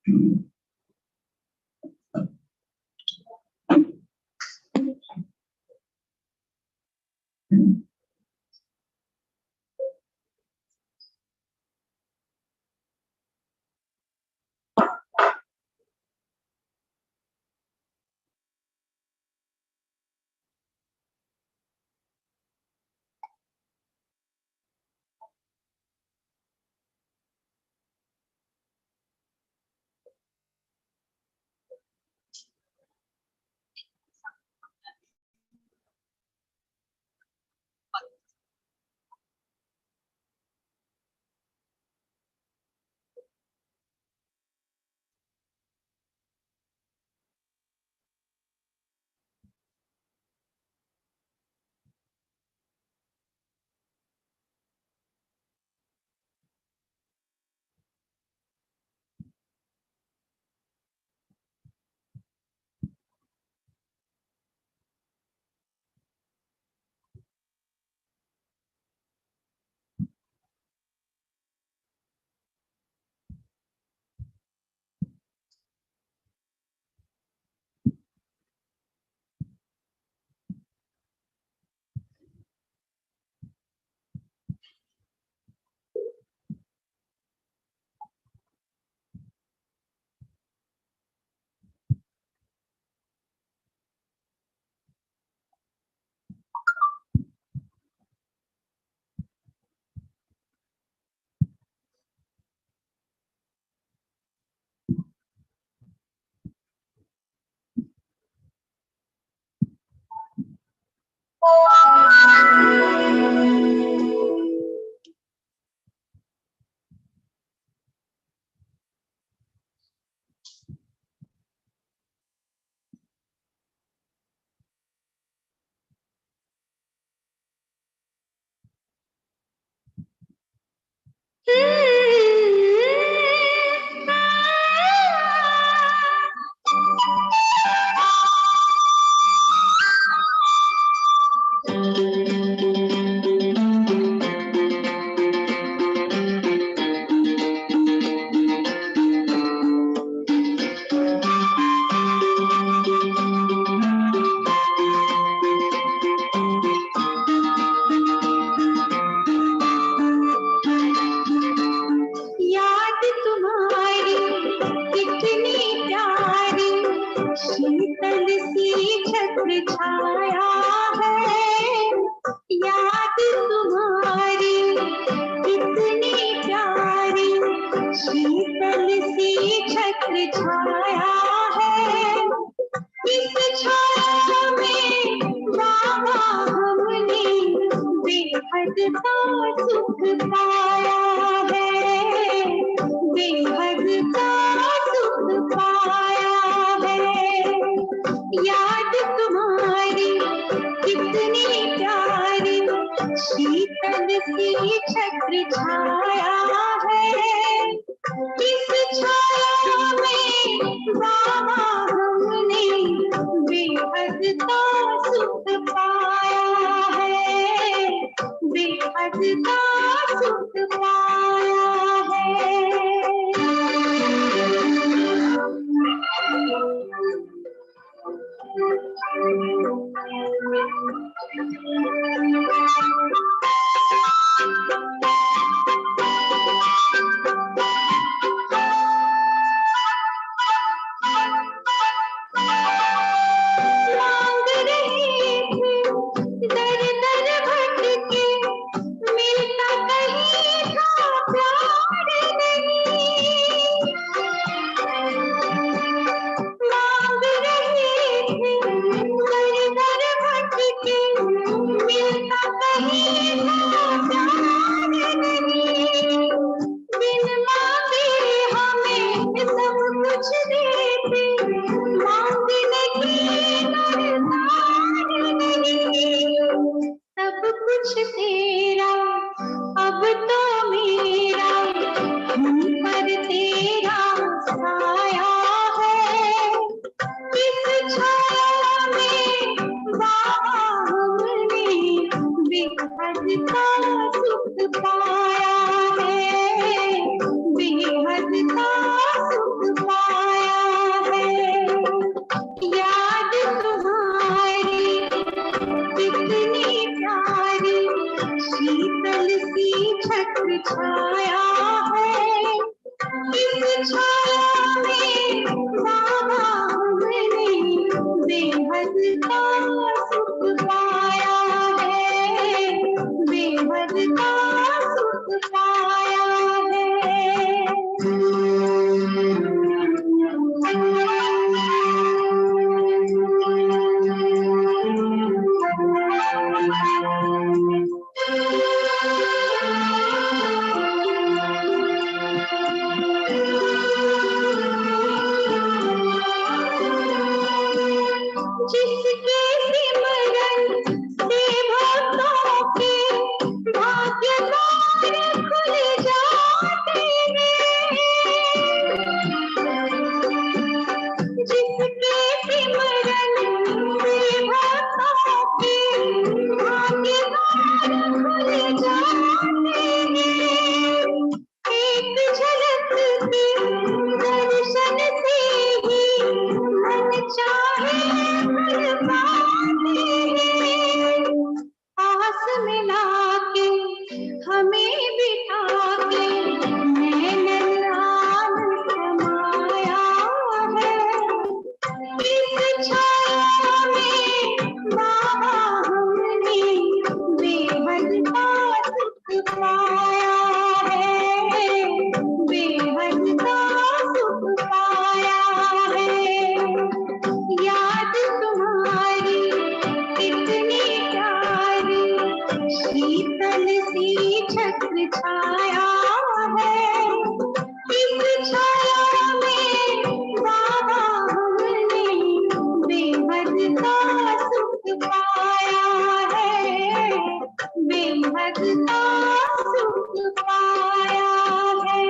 बेहद का सुख पाया छत्र छाया है, इस छाया में बाबा हमने बेहद का सुख पाया है, बेहद का सुख पाया है। जिसके सिमरन से भक्तों के भाग्य द्वार खुल जाते हैं, जिसके सिमरन से भक्तों के भाग्य द्वार खुल जाते हैं। एक झलक के दर्शन से ही मन चाहे फल पाते हैं। पास मिला के हमें बिठा के नैनन राम समाया है, इस छाया में बाबा हमने बेहद का सुख पाया है, बेहद का सुख पाया है। याद तुम्हारी कितनी प्यारी, शीतल सी छत्र छाया है, इस छाया में बाबा हमने बेहद का सुख पाया है, बेहद का सुख पाया है।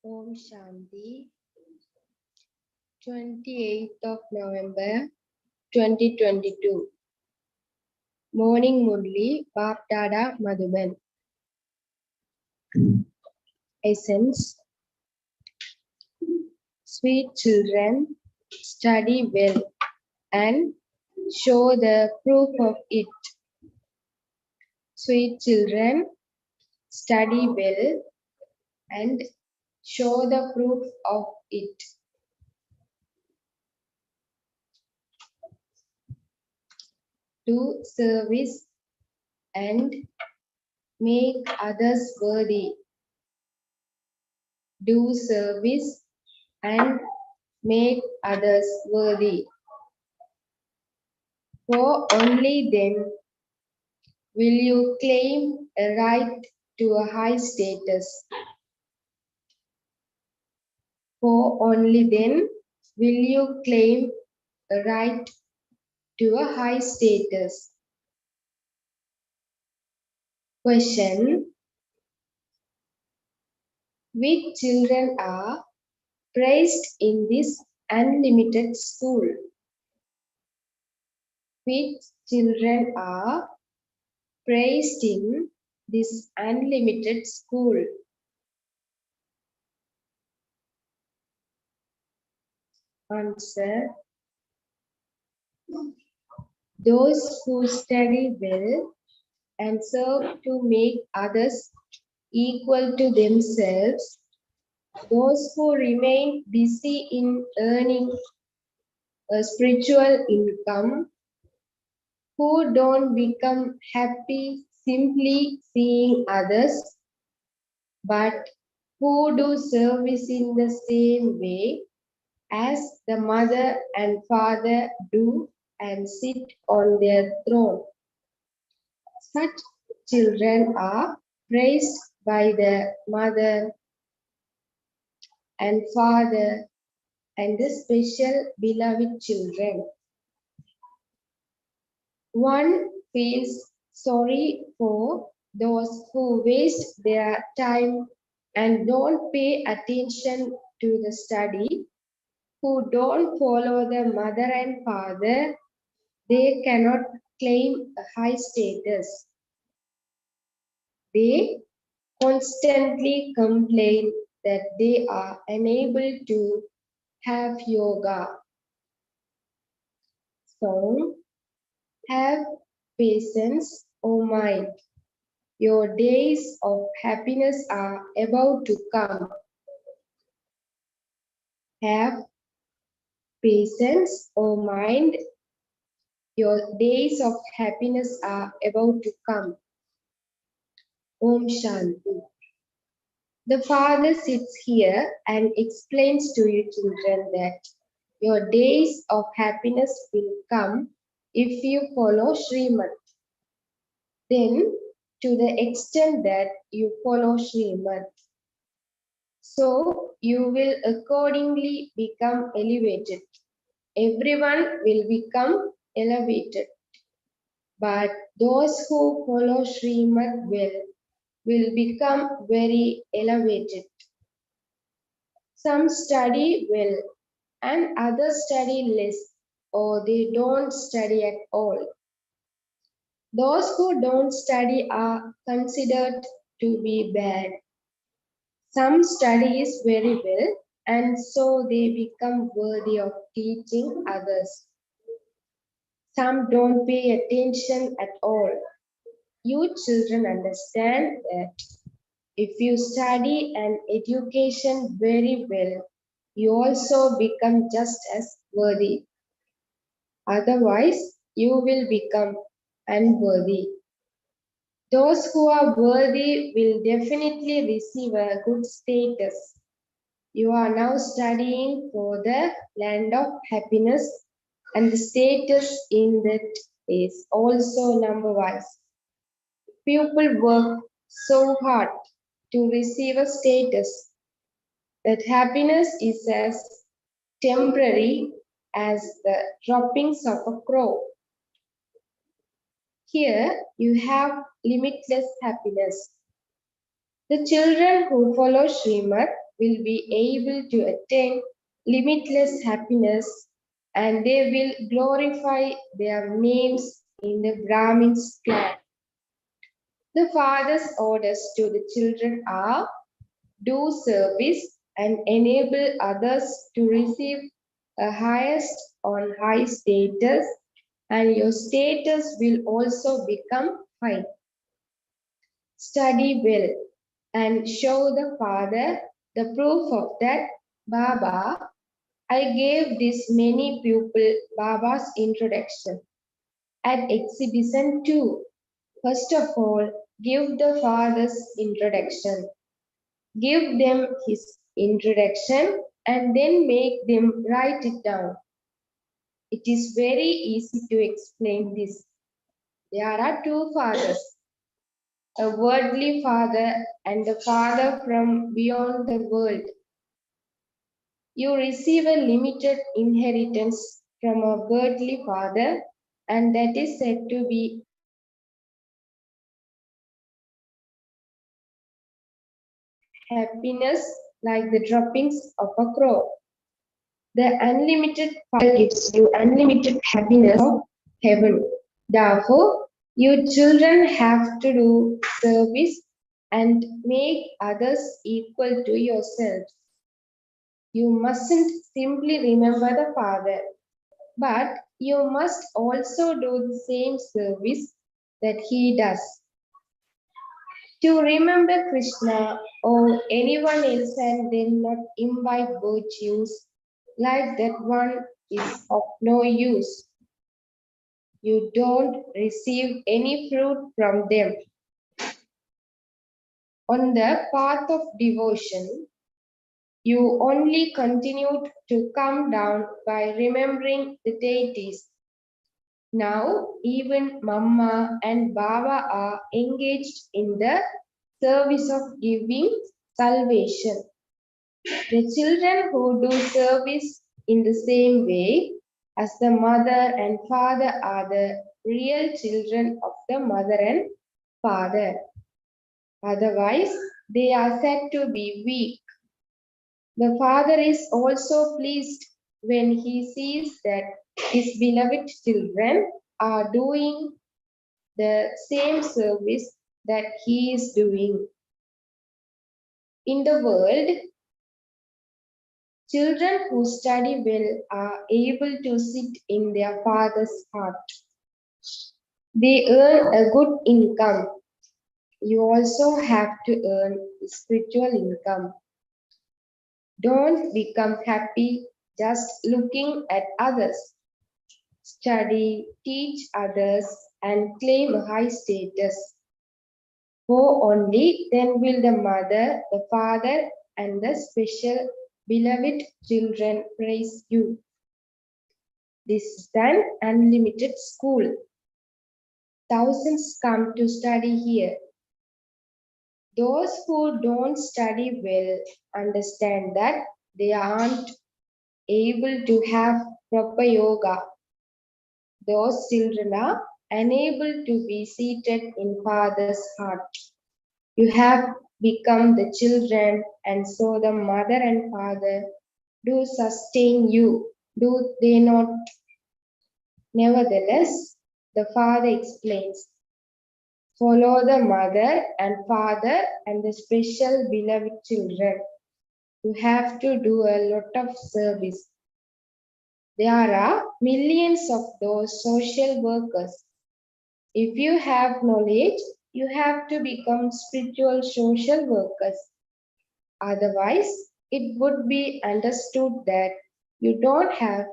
Om Shanti. 28th of November 2022. Morning Murli, Bapdada Madhuban. Essence. Sweet children, study well and show the proof of it. Sweet children, study well and show the proof of it. Do service and make others worthy. Do service and make others worthy. For only then will you claim a right to a high status. For only then will you claim a right to a high status. Question. Which children are praised in this unlimited school? Which children are praised in this unlimited school? Answer. Those who study well and serve to make others equal to themselves, those who remain busy in earning a spiritual income, who don't become happy simply seeing others, but who do service in the same way as the mother and father do and sit on their throne. Such children are praised by the mother and father and the special beloved children. One feels sorry for those who waste their time and don't pay attention to the study, who don't follow the mother and father. They cannot claim a high status. They constantly complain that they are unable to have yoga. So, have patience, O mind. Your days of happiness are about to come. Have patience, O mind. Your days of happiness are about to come. Om Shanti. The Father sits here and explains to you children that your days of happiness will come if you follow Srimad. Then, to the extent that you follow Srimad, so you will accordingly become elevated. Everyone will become elevated. But those who follow Srimad will become very elevated. Some study well and others study less, or they don't study at all. Those who don't study are considered to be bad. Some studies very well, and so they become worthy of teaching others. Some don't pay attention at all. You children understand that if you study an education very well, you also become just as worthy. Otherwise, you will become unworthy. Those who are worthy will definitely receive a good status. You are now studying for the land of happiness, and the status in that is also number-wise. People work so hard to receive a status that happiness is as temporary as the droppings of a crow. Here you have limitless happiness. The children who follow Srimad will be able to attain limitless happiness, and they will glorify their names in the Brahmin's clan. The father's orders to the children are do service and enable others to receive a highest on high status, and your status will also become high. Study well and show the father the proof of that. Baba, I gave this many people Baba's introduction. At exhibition 2, first of all, give the father's introduction. Give them his introduction and then make them write it down. It is very easy to explain this. There are two fathers, a worldly father and a father from beyond the world. You receive a limited inheritance from a worldly father, and that is said to be happiness like the droppings of a crow. The unlimited Father gives you unlimited happiness of heaven. Therefore, you children have to do service and make others equal to yourselves. You mustn't simply remember the Father, but you must also do the same service that he does. To remember Krishna or anyone else and then not imbibe virtues like that one is of no use. You don't receive any fruit from them. On the path of devotion, you only continued to come down by remembering the deities. Now, even Mama and Baba are engaged in the service of giving salvation. The children who do service in the same way as the mother and father are the real children of the mother and father. Otherwise, they are said to be weak. The father is also pleased when he sees that his beloved children are doing the same service that he is doing. In the world, children who study well are able to sit in their father's heart. They earn a good income. You also have to earn spiritual income. Don't become happy just looking at others. Study, teach others, and claim a high status. For only then will the mother, the father, and the special beloved children praise you. This is an unlimited school. Thousands come to study here. Those who don't study well understand that they aren't able to have proper yoga. Those children are unable to be seated in Father's heart. You have become the children, and so the mother and father do sustain you, do they not? Nevertheless, the father explains, follow the mother and father and the special beloved children. You have to do a lot of service. There are millions of those social workers. If you have knowledge, you have to become spiritual social workers. Otherwise, it would be understood that you don't have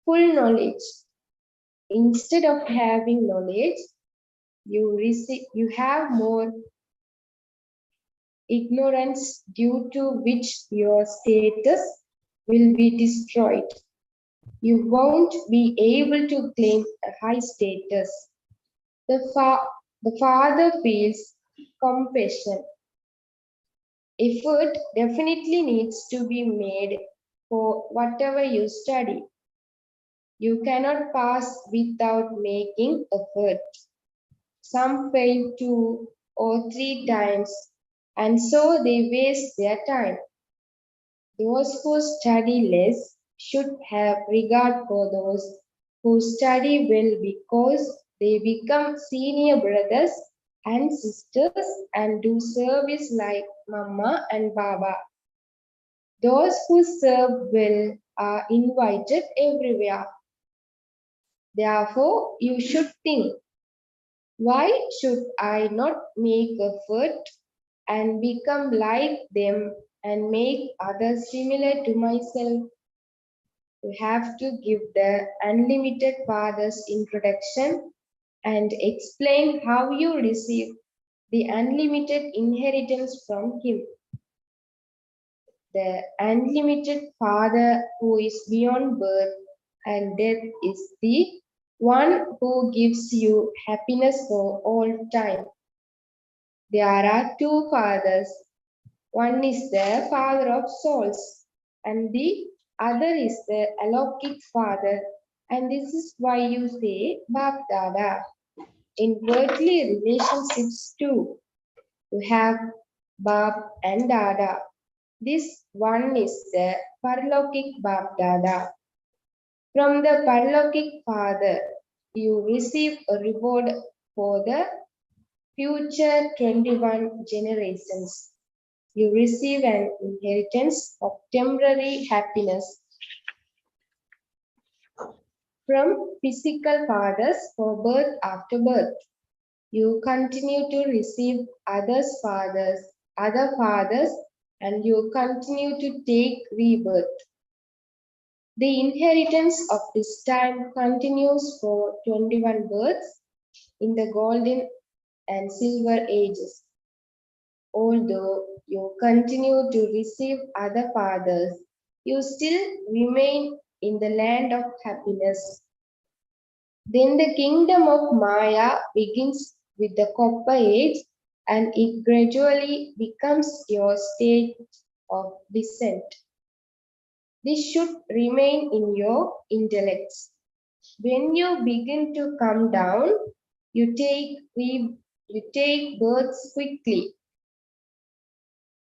full knowledge. Instead of having knowledge, you have more ignorance, due to which your status will be destroyed. You won't be able to claim a high status. The father feels compassion. Effort definitely needs to be made for whatever you study. You cannot pass without making effort. Some fail 2 or 3 times, and so they waste their time. Those who study less should have regard for those who study well, because they become senior brothers and sisters and do service like Mama and Baba. Those who serve well are invited everywhere. Therefore, you should think, why should I not make effort and become like them and make others similar to myself? You have to give the unlimited Father's introduction and explain how you receive the unlimited inheritance from Him. The unlimited Father who is beyond birth and death is the one who gives you happiness for all time. There are two fathers. One is the Father of souls, and the other is the Alokik Father. And this is why you say Bap Dada. In worldly relationships too, you have Bap and Dada. This one is the Paralokik Bap Dada. From the Paralokik Father, you receive a reward for the future 21 generations. You receive an inheritance of temporary happiness from physical fathers for birth after birth. You continue to receive other fathers, and you continue to take rebirth. The inheritance of this time continues for 21 births in the golden and silver ages. Although you continue to receive other fathers, you still remain in the land of happiness. Then the kingdom of Maya begins with the copper age and it gradually becomes your state of descent. This should remain in your intellects. When you begin to come down, you take births quickly.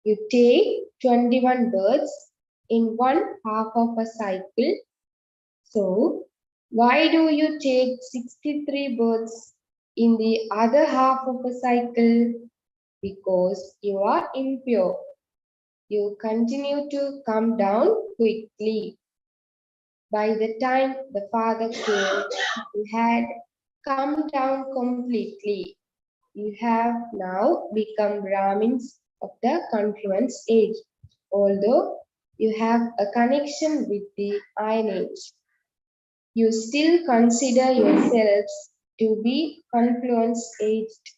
You take 21 births in one half of a cycle. So, why do you take 63 births in the other half of a cycle? Because you are impure. You continue to come down quickly. By the time the father came, you had come down completely. You have now become Brahmins of the confluence age, although you have a connection with the Iron Age. You still consider yourselves to be confluence aged.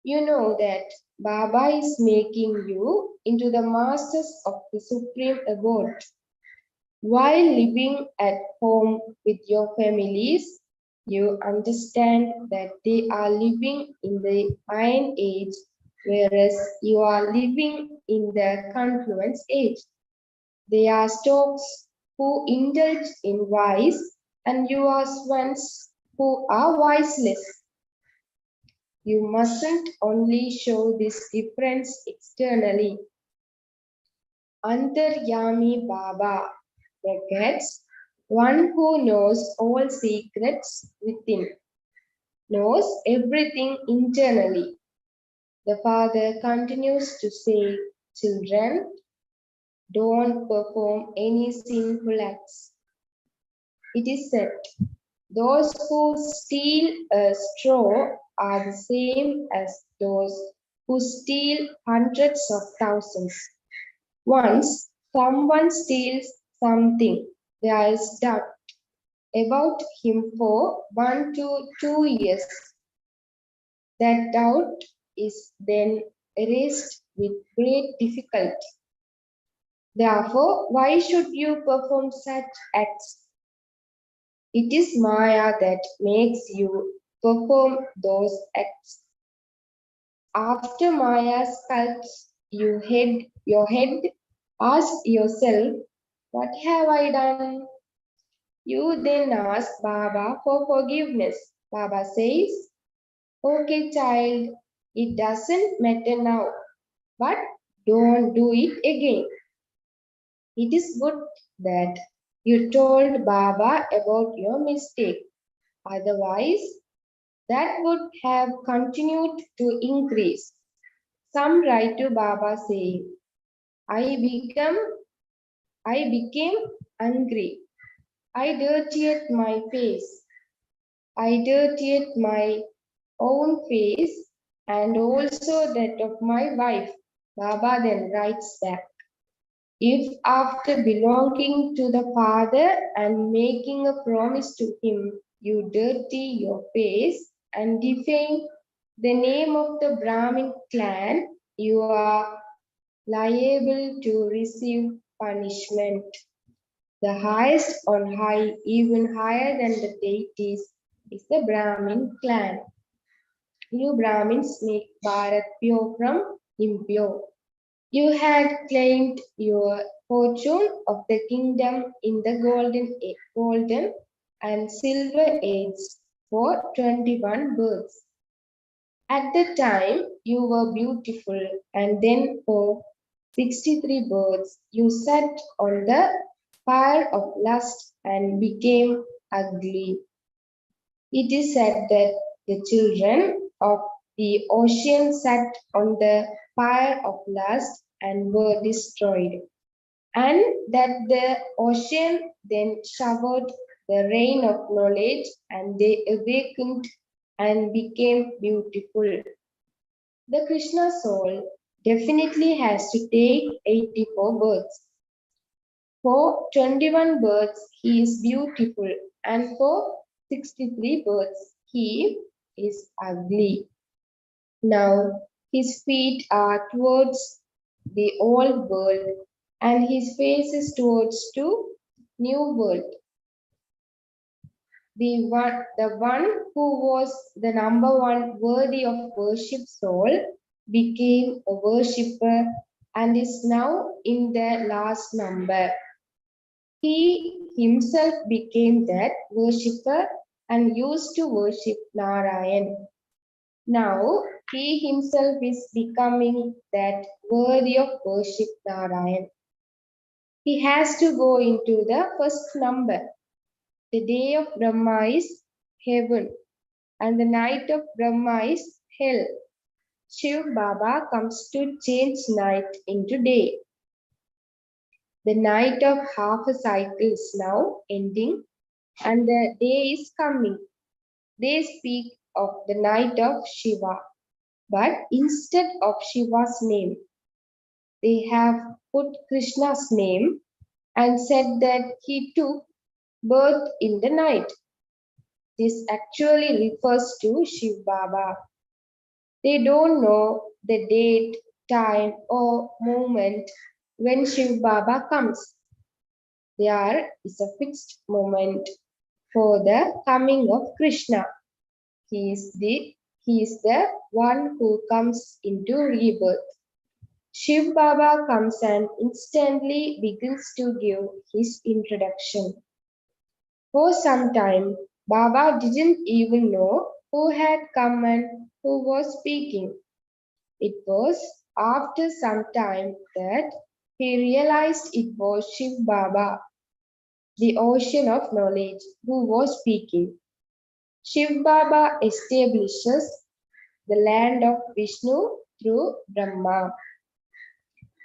You know that Baba is making you into the masters of the supreme abode. While living at home with your families, you understand that they are living in the Iron Age, whereas you are living in the Confluence Age. They are storks who indulge in vice, and you are swans who are viceless. You mustn't only show this difference externally. Antaryami Baba, brackets, one who knows all secrets within, knows everything internally. The father continues to say, children, don't perform any sinful acts. It is said, those who steal a straw are the same as those who steal hundreds of thousands. Once someone steals something, there is doubt about him for 1 to 2 years. That doubt is then erased with great difficulty. Therefore, why should you perform such acts? It is Maya that makes you perform those acts. After Maya sculpts your head, ask yourself, what have I done? You then ask Baba for forgiveness. Baba says, okay child, it doesn't matter now, but don't do it again. It is good that you told Baba about your mistake. Otherwise, that would have continued to increase. Some write to Baba saying, I became angry. I dirtied my face. I dirtied my own face and also that of my wife. Baba then writes back, if after belonging to the Father and making a promise to him, you dirty your face and defame the name of the Brahmin clan, you are liable to receive punishment. The highest on high, even higher than the deities, is the Brahmin clan. You Brahmins make Bharat pure from impure. You had claimed your fortune of the kingdom in the golden and silver age for 21 births. At the time, you were beautiful, and then for 63 births, you sat on the fire of lust and became ugly. It is said that the children of the ocean sat on the fire of lust and were destroyed, and that the ocean then showered the rain of knowledge and they awakened and became beautiful. The Krishna soul definitely has to take 84 births. For 21 birds, he is beautiful, and for 63 birds, he is ugly. Now his feet are towards the old world, and his face is towards to new world. The one who was the number one worthy of worship soul became a worshipper and is now in the last number. He himself became that worshipper and used to worship Narayan. Now he himself is becoming that worthy of worship Narayan. He has to go into the first number. The day of Brahma is heaven and the night of Brahma is hell. Shiv Baba comes to change night into day. The night of half a cycle is now ending and the day is coming. They speak of the night of Shiva, but instead of Shiva's name, they have put Krishna's name and said that he took birth in the night. This actually refers to Shiv Baba. They don't know the date, time, or moment when Shiv Baba comes. There is a fixed moment for the coming of Krishna. He is the one who comes into rebirth. Shiv Baba comes and instantly begins to give his introduction. For some time, Baba didn't even know who had come and who was speaking. It was after some time that he realized it was Shiv Baba, the ocean of knowledge, who was speaking. Shiv Baba establishes the land of Vishnu through Brahma.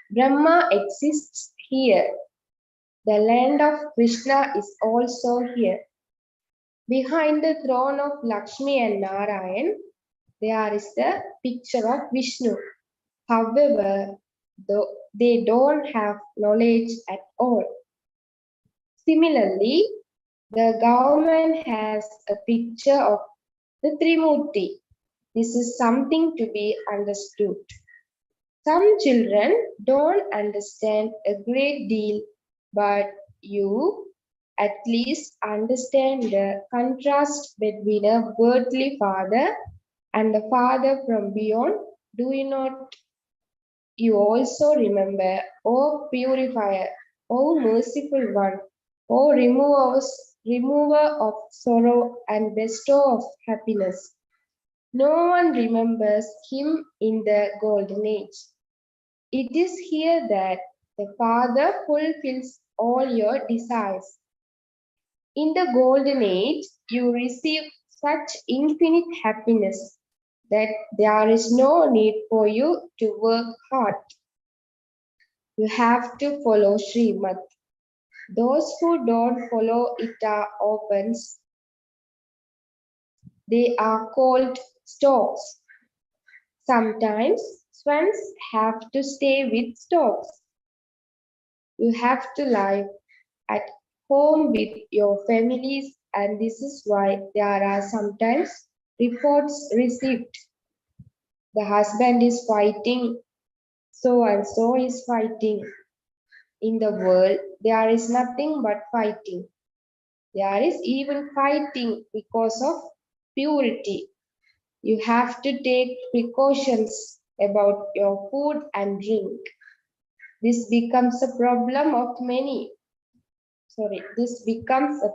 Brahma exists here. The land of Krishna is also here. Behind the throne of Lakshmi and Narayan, there is the picture of Vishnu. However, they don't have knowledge at all. Similarly, the government has a picture of the Trimurti. This is something to be understood. Some children don't understand a great deal, but you at least understand the contrast between a earthly father and the father from beyond. Do you not? You also remember, O purifier, O merciful one, O remover of sorrow and bestower of happiness. No one remembers him in the golden age. It is here that the Father fulfills all your desires. In the golden age, you receive such infinite happiness that there is no need for you to work hard. You have to follow Srimad. Those who don't follow it are orphans. They are called storks. Sometimes swans have to stay with storks. You have to live at home with your families, and this is why there are sometimes reports received. The husband is fighting, so and so is fighting. In the world, there is nothing but fighting. There is even fighting because of purity. You have to take precautions about your food and drink. This becomes a problem of many. This becomes a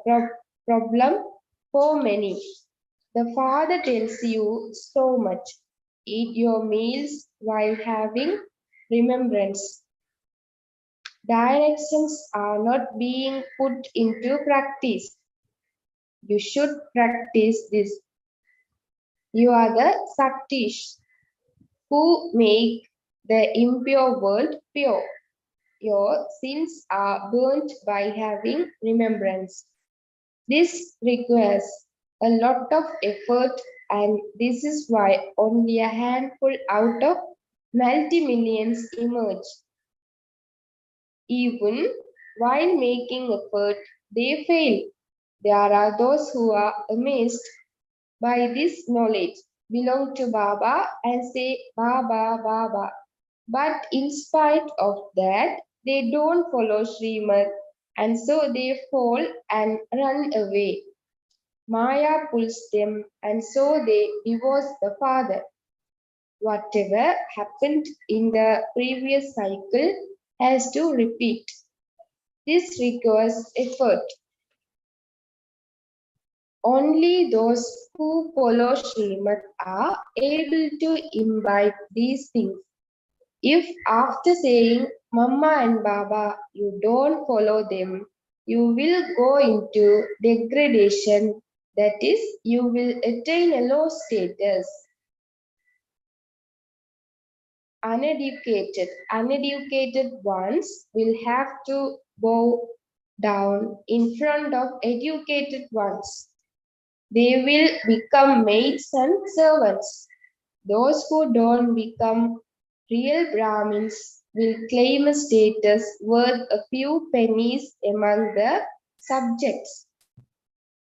problem for many. The Father tells you so much. Eat your meals while having remembrance. Directions are not being put into practice. You should practice this. You are the Saktish who make the impure world pure. Your sins are burnt by having remembrance. This requires a lot of effort, and this is why only a handful out of multi-millions emerge. Even while making effort, they fail. There are those who are amazed by this knowledge, belong to Baba and say Baba, Baba. But in spite of that, they don't follow Srimad and so they fall and run away. Maya pulls them and so they divorce the father. Whatever happened in the previous cycle has to repeat. This requires effort. Only those who follow Srimad are able to imbibe these things. If after saying Mama and Baba you don't follow them, you will go into degradation, that is, you will attain a low status. Uneducated ones will have to bow down in front of educated ones. They will become maids and servants. Those who don't become real Brahmins will claim a status worth a few pennies among the subjects.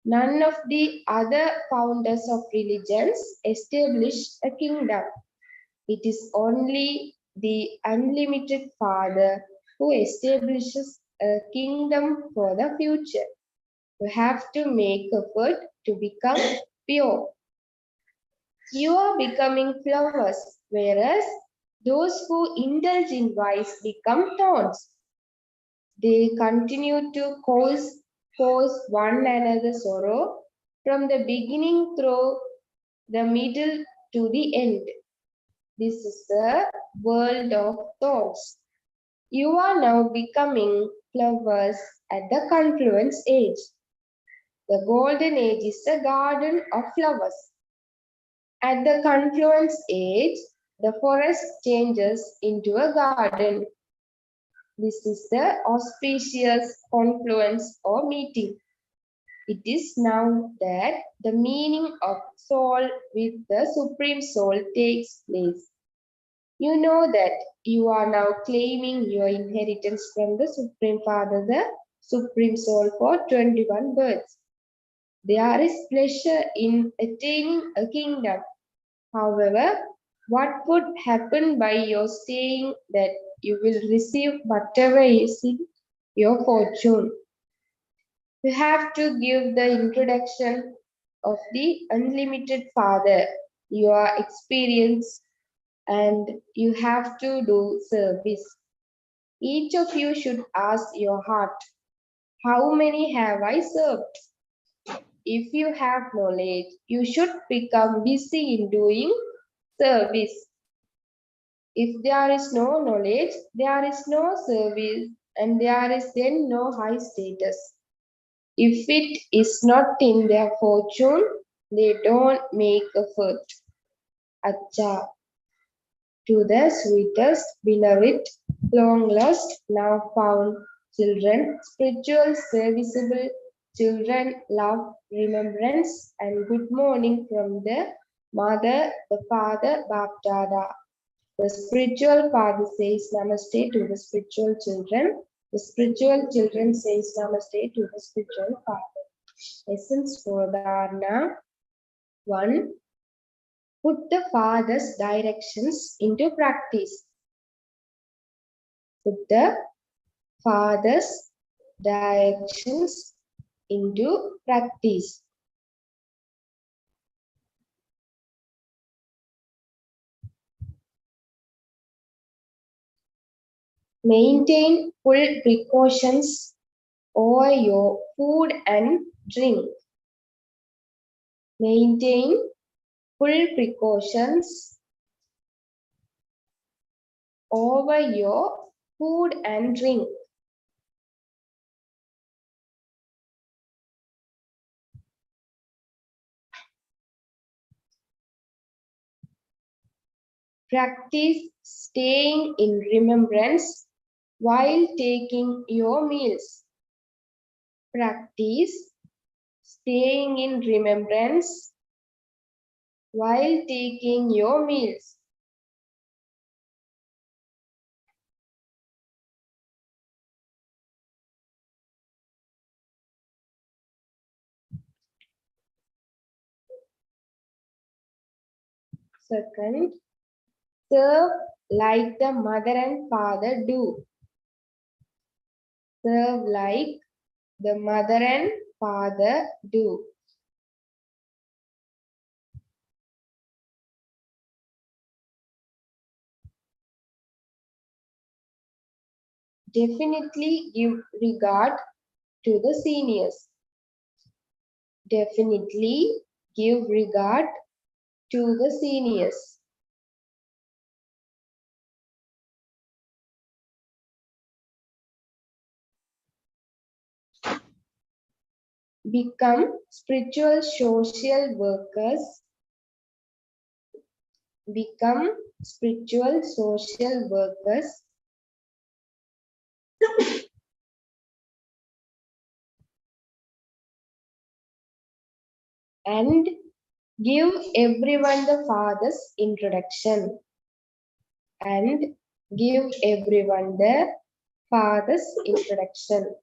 None of the other founders of religions established a kingdom. It is only the unlimited Father who establishes a kingdom for the future. You have to make effort to become pure. You are becoming flowers, whereas those who indulge in vice become thorns. They continue to cause one another sorrow from the beginning through the middle to the end. This is the world of thorns. You are now becoming flowers at the confluence age. The golden age is the garden of flowers. At the confluence age, the forest changes into a garden. This is the auspicious confluence or meeting. It is now that the meaning of soul with the Supreme Soul takes place. You know that you are now claiming your inheritance from the Supreme Father, the Supreme Soul, for 21 births. There is pleasure in attaining a kingdom. However, what would happen by your saying that you will receive whatever is in your fortune? You have to give the introduction of the unlimited Father, your experience, and you have to do service. Each of you should ask your heart, how many have I served? If you have knowledge, you should become busy in doing service. If there is no knowledge, there is no service, and there is then no high status. If it is not in their fortune, they don't make effort. Acha. To the sweetest, beloved, long lost, now found children, spiritual, serviceable children, love, remembrance, and good morning from the mother, the father, Bapdada. The spiritual father says namaste to the spiritual children. The spiritual children says namaste to the spiritual father. Essence for Dharna. 1. Put the father's directions into practice. Put the father's directions into practice. Maintain full precautions over your food and drink. Maintain full precautions over your food and drink. Practice staying in remembrance while taking your meals. Practice staying in remembrance while taking your meals. Second, serve like the mother and father do. Serve like the mother and father do. Definitely give regard to the seniors. Definitely give regard to the seniors. Become spiritual social workers. Become spiritual social workers. And give everyone the Father's introduction. And give everyone the Father's introduction.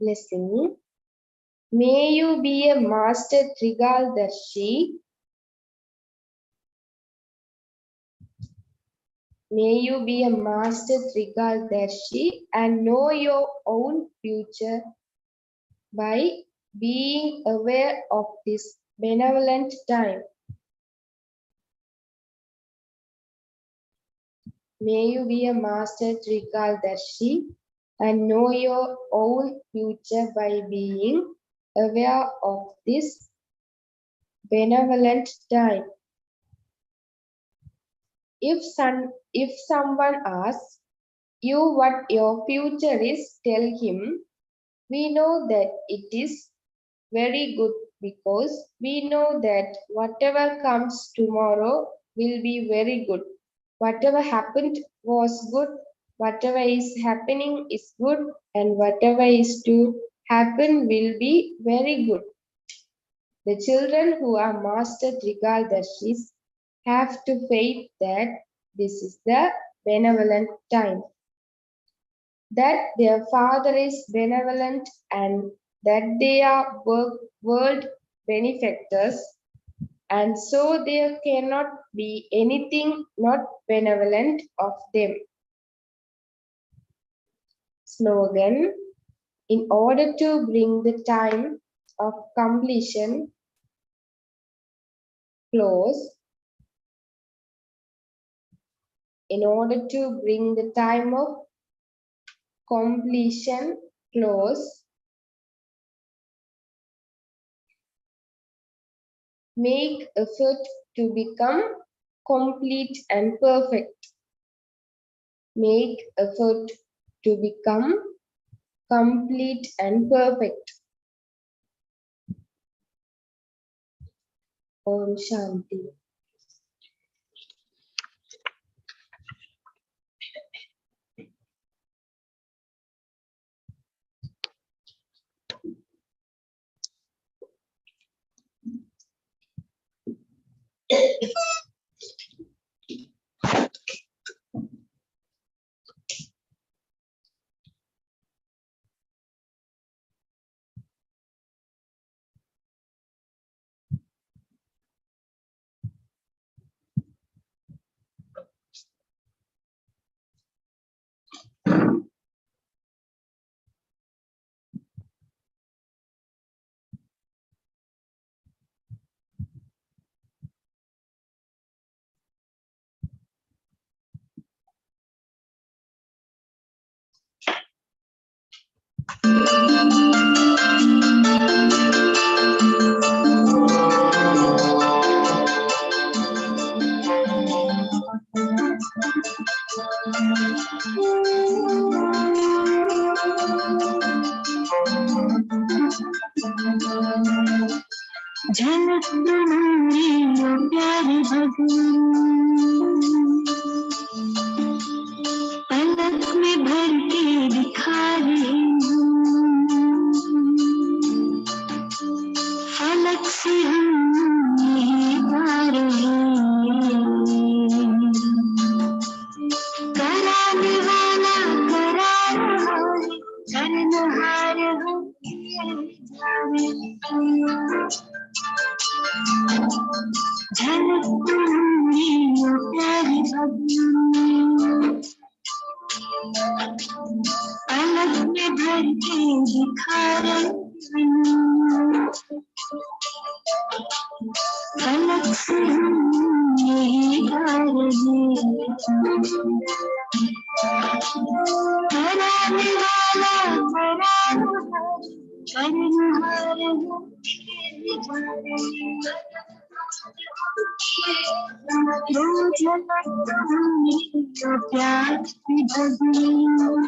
Listen. May you be a master Trigaldarshi. May you be a master Trigaldarshi and know your own future by being aware of this benevolent time. May you be a master Trigaldarshi and know your own future by being aware of this benevolent time. If someone asks you what your future is, tell him, we know that it is very good because we know that whatever comes tomorrow will be very good. Whatever happened was good, whatever is happening is good, and whatever is to happen will be very good. The children who are master Trigaldarshis have to faith that this is the benevolent time, that their father is benevolent and that they are world benefactors, and so there cannot be anything not benevolent of them. Slogan: in order to bring the time of completion close, in order to bring the time of completion close, make effort to become complete and perfect. Make effort to become complete and perfect. Om Shanti. झलक तुम्हारी वो प्यारी भगवान पलक में भर के दिखा रही फलक से हम नहीं पा रहे झलक तुम्हारी वो प्यारी भगवान पलक में भर के दिखा रही पलक से हम यही गा रहे कराने वाला करनहार दो झलक तुम्हारी तो प्यार की भगवान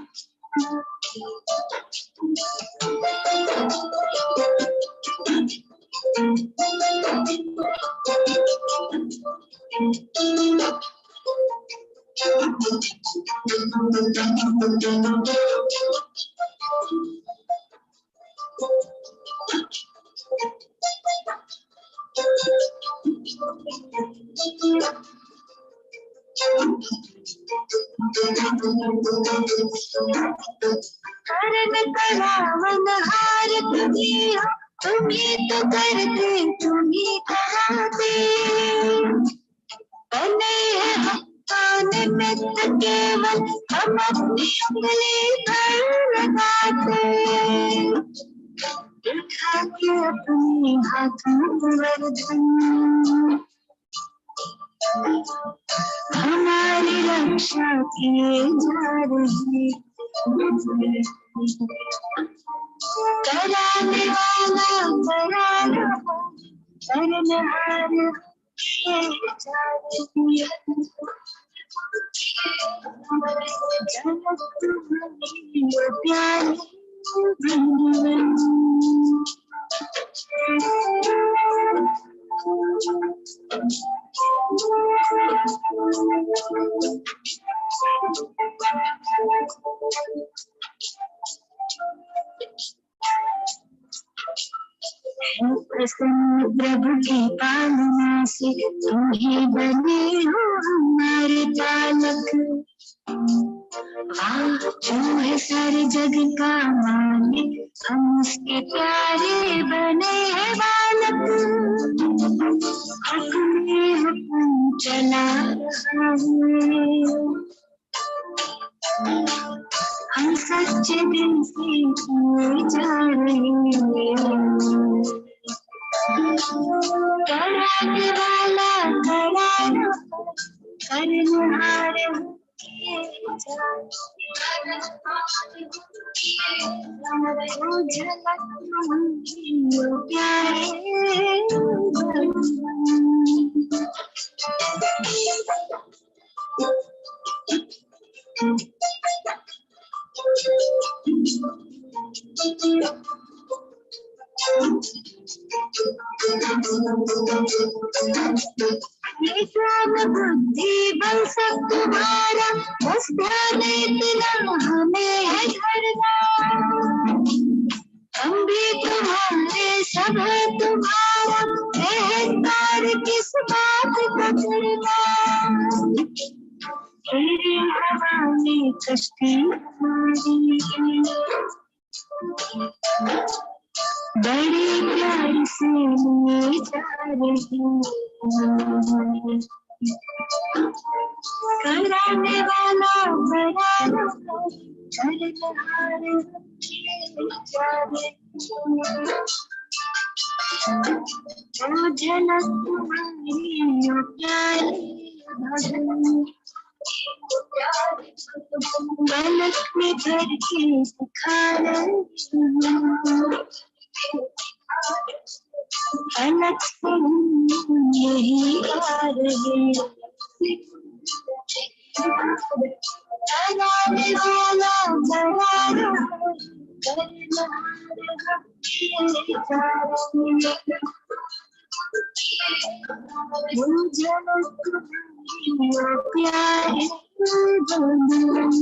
करन करावन हार तुम्ही हो तुम्ही तो करते तुम्ही कराते बने हैं भक्तों ने मित्र केवल हम अपनी उंगली पर लगाते उठा के अपने हाथों वर्धन हमारी रक्षा किए जा रही कराने वाला कराना करनहार किए जा रही झलक तुम्हारी वो प्यारी भगवान प्रसन्न प्रभु की पालना से तुम ही बने हो हमारे पालक वाह जो है सारे जग का मालिक हम उसके प्यारे बने हैं बालक हुक्म चला रहा है हम सच्चे दिल से किए जा रहे कराने वाला कराना करनहार किए जा वो झलक तुम्हारी वो प्यारे ज्ञान बुद्धि बल सब तुम्हारा बस ध्यान इतना हमें है धरना हम भी तुम्हारे सब है तुम्हारा अहंकार किस बात का करना तेरी हवा में कश्ती हमारी बड़ी प्यार से लिए जा रही कराने वाला कराना करनहार किए जा रहे जो झलक तुम्हारी वो प्यारी भगवान पलक में भर के दिखा रही पलक से यही आ रहे कराने वाला कराना करनहार किए जा रहे वो झलक तुम्हारी वो प्यारे भगवान